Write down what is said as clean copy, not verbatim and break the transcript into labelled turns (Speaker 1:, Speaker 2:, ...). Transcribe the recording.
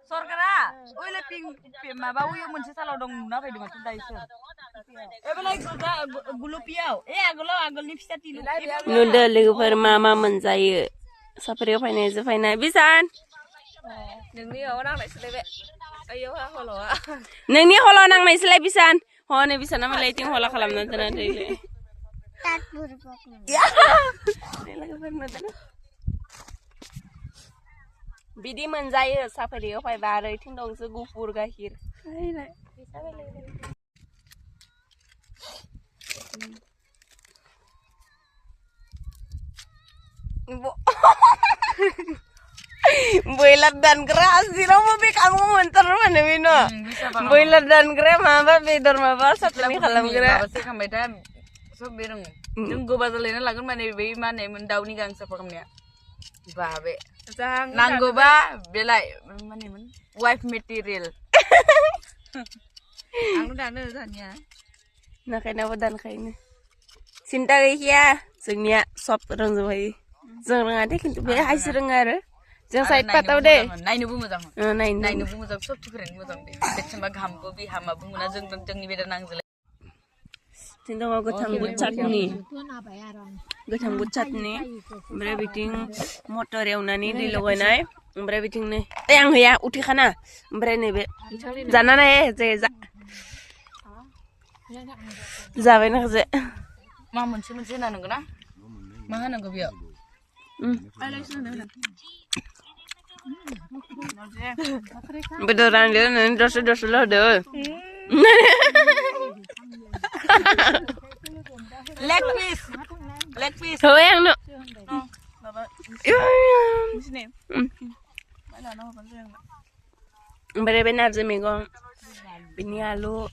Speaker 1: सरकारा ओइले पिं माबा उयो मोनसे सालाव दं नुना फैदों माथो दाइसो एबेलाय गुलुपियाव आगोलनि फिसा तिलु
Speaker 2: नुदो लोगोफोर मा मोनजायो साफारियाव फैनाय बिसान
Speaker 1: नोंनि माबा नांनायसोलाय बे ओइयाव हल'आ
Speaker 2: नोंनि हल' नांनायसोलाय बिसान हनै बिसाना मालाय इथिं हला खालामना दोना दैले बिदि मोनजायो साफारियाव फैबा आरो इथिं दंसो गुफुर गाइखेर Boiler dan keras sih lo mau kamu mentor mana mino boiler dan keras maba bedor maba satu nih kalam keras
Speaker 1: sih kambai dah so bereng nung gue batal lena lagun mana be mana mendau nih gang sepakamnya babe nang gue ba belai mana men wife material aku dah ada tanya
Speaker 2: nah kayaknya wadan kayaknya cinta ya sebenarnya sop orang zubai jangan ada kintu be hai serengar जों side पाताव दे
Speaker 1: नायनोबो मोजां
Speaker 2: नायनोबो
Speaker 1: मोजां सब थुख्रेनो मोजां दे बेसेबा घामबो बि हामाबो मोना जोंनि बेदा नांजोलाय
Speaker 2: थिंदो गोथां बुट चाटनि ओमफ्राय बिथिं मटर एवनानै दै लगायनाय ओमफ्राय बिथिं नै आं होया उथिखाना ओमफ्राय नैबे जाना नाय जे जाबाय ना जे
Speaker 1: मा मोनसे होनांगौ ना मा होनांगौ बेयाव
Speaker 2: beneran dia nih dos lah deh
Speaker 1: leg piece
Speaker 2: oh yang no bener-bener sih megong ini alu